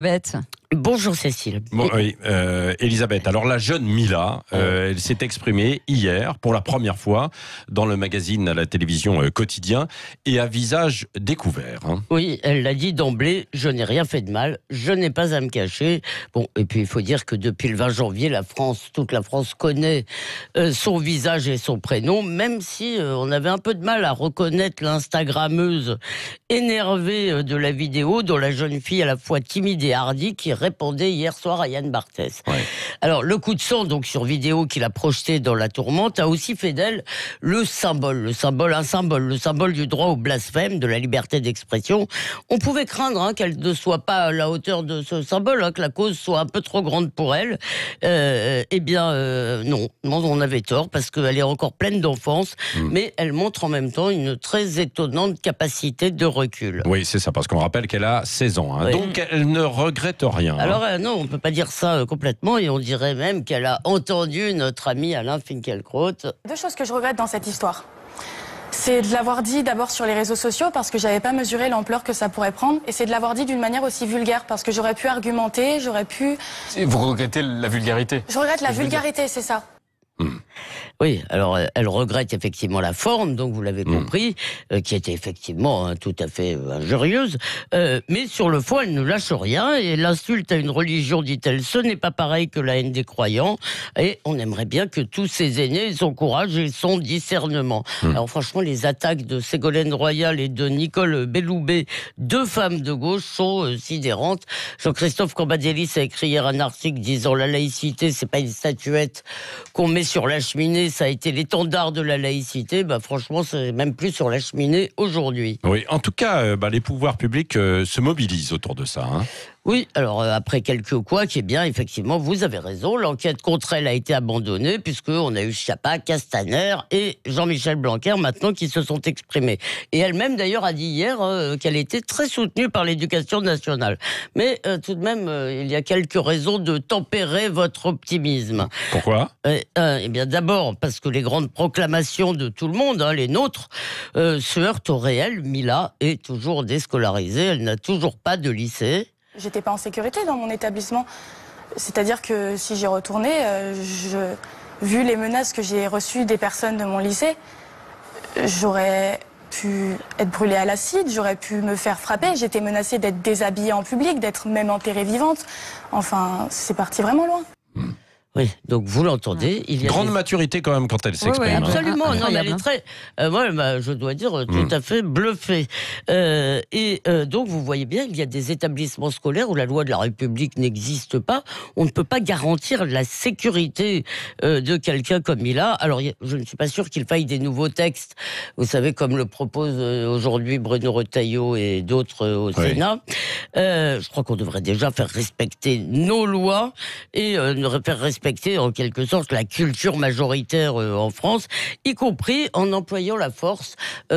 Bête. Bonjour Cécile. Bon, oui, Elisabeth. Alors la jeune Mila, elle s'est exprimée hier pour la première fois dans le magazine à la télévision Quotidien et à visage découvert. Oui, elle l'a dit d'emblée, je n'ai rien fait de mal, je n'ai pas à me cacher. Bon, et puis il faut dire que depuis le 20 janvier, toute la France connaît son visage et son prénom, même si on avait un peu de mal à reconnaître l'instagrammeuse énervée de la vidéo, dont la jeune fille à la fois timide et hardie qui répondait hier soir à Yann Barthès. Ouais. Alors, le coup de sang, donc, sur vidéo qu'il a projeté dans la tourmente, a aussi fait d'elle le symbole du droit au blasphème, de la liberté d'expression. On pouvait craindre qu'elle ne soit pas à la hauteur de ce symbole, que la cause soit un peu trop grande pour elle. Non, on avait tort, parce qu'elle est encore pleine d'enfance, mais elle montre en même temps une très étonnante capacité de recul. Oui, c'est ça, parce qu'on rappelle qu'elle a 16 ans. Oui. Donc elle ne regrette rien. Alors non, on ne peut pas dire ça complètement, et on dirait même qu'elle a entendu notre ami Alain Finkielkraut. Deux choses que je regrette dans cette histoire. C'est de l'avoir dit d'abord sur les réseaux sociaux parce que j'avais pas mesuré l'ampleur que ça pourrait prendre, et c'est de l'avoir dit d'une manière aussi vulgaire parce que j'aurais pu argumenter, Vous regrettez la vulgarité? Je regrette la vulgarité, c'est ça. Oui, alors elle regrette effectivement la forme, donc vous l'avez compris, qui était effectivement tout à fait injurieuse, mais sur le fond elle ne lâche rien, et l'insulte à une religion, dit-elle, ce n'est pas pareil que la haine des croyants, et on aimerait bien que tous ces aînés aient son courage et son discernement. Alors franchement, les attaques de Ségolène Royal et de Nicole Belloubet, deux femmes de gauche, sont sidérantes. Jean-Christophe Cambadélis a écrit hier un article disant la laïcité, c'est pas une statuette qu'on met sur la cheminée, ça a été l'étendard de la laïcité. Franchement, c'est même plus sur la cheminée aujourd'hui. Oui, en tout cas, les pouvoirs publics se mobilisent autour de ça. Oui, alors après quelques couacs, effectivement, vous avez raison, l'enquête contre elle a été abandonnée, puisqu'on a eu Schiappa, Castaner et Jean-Michel Blanquer maintenant qui se sont exprimés. Et elle-même d'ailleurs a dit hier qu'elle était très soutenue par l'éducation nationale. Mais tout de même, il y a quelques raisons de tempérer votre optimisme. Pourquoi ? Eh bien d'abord, parce que les grandes proclamations de tout le monde, les nôtres, se heurtent au réel. Mila est toujours déscolarisée, elle n'a toujours pas de lycée. J'étais pas en sécurité dans mon établissement. C'est-à-dire que si j'y retournais, vu les menaces que j'ai reçues des personnes de mon lycée, j'aurais pu être brûlée à l'acide, j'aurais pu me faire frapper, j'étais menacée d'être déshabillée en public, d'être même enterrée vivante. Enfin, c'est parti vraiment loin. Oui, donc vous l'entendez. Il y a Grande maturité quand même quand elle s'exprime. Oui, absolument, non, elle est très... moi, je dois dire, tout à fait bluffée. Donc, vous voyez bien, il y a des établissements scolaires où la loi de la République n'existe pas. On ne peut pas garantir la sécurité de quelqu'un comme Mila. Alors, je ne suis pas sûre qu'il faille des nouveaux textes. Vous savez, comme le propose aujourd'hui Bruno Retailleau et d'autres au Sénat. Je crois qu'on devrait déjà faire respecter nos lois et faire respecter en quelque sorte la culture majoritaire en France, y compris en employant la force,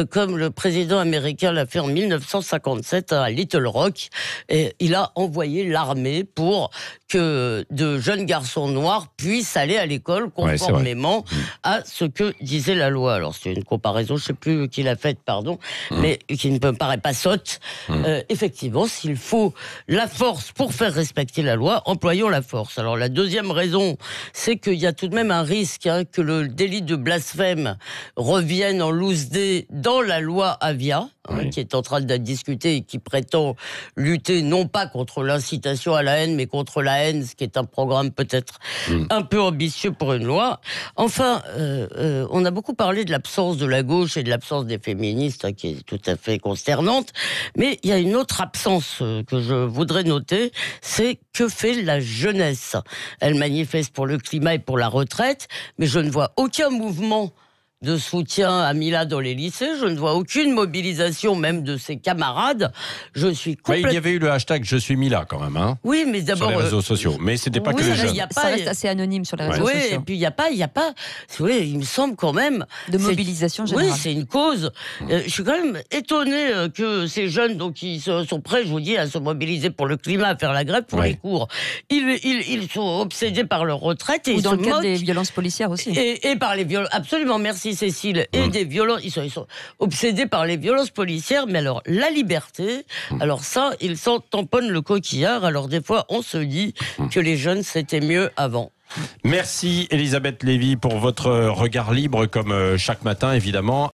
comme le président américain l'a fait en 1957 à Little Rock. Et il a envoyé l'armée pour que de jeunes garçons noirs puissent aller à l'école conformément à ce que disait la loi. Alors c'est une comparaison, je ne sais plus qui l'a faite, pardon, mais qui ne me paraît pas sotte. Effectivement, s'il faut la force pour faire respecter la loi, employons la force. Alors la deuxième raison, c'est qu'il y a tout de même un risque que le délit de blasphème revienne en loose day dans la loi Avia, qui est en train d'être discutée et qui prétend lutter non pas contre l'incitation à la haine, mais contre la haine, ce qui est un programme peut-être un peu ambitieux pour une loi. Enfin, on a beaucoup parlé de l'absence de la gauche et de l'absence des féministes, qui est tout à fait consternante, mais il y a une autre absence que je voudrais noter, c'est que fait la jeunesse. Elle manifeste pour le climat et pour la retraite, mais je ne vois aucun mouvement de soutien à Mila dans les lycées, je ne vois aucune mobilisation même de ses camarades. Je suis complètement... Il y avait eu le hashtag Je suis Mila quand même, oui, mais d'abord sur les réseaux sociaux, mais c'était pas que les jeunes. Ça reste assez anonyme sur les réseaux oui, sociaux. et puis il n'y a pas, il me semble quand même... De mobilisation générale. Oui, c'est une cause. Je suis quand même étonnée que ces jeunes, donc, ils sont prêts, je vous dis, à se mobiliser pour le climat, à faire la grève pour les cours. Ils sont obsédés par leur retraite. Et ou dans le cadre moquent, des violences policières aussi. Et par les violences... Absolument, merci petit Cécile et des violences. Ils sont obsédés par les violences policières, mais alors la liberté, alors ça, ils s'en tamponnent le coquillard. Alors des fois, on se dit que les jeunes, c'était mieux avant. Merci Elisabeth Lévy pour votre regard libre, comme chaque matin, évidemment.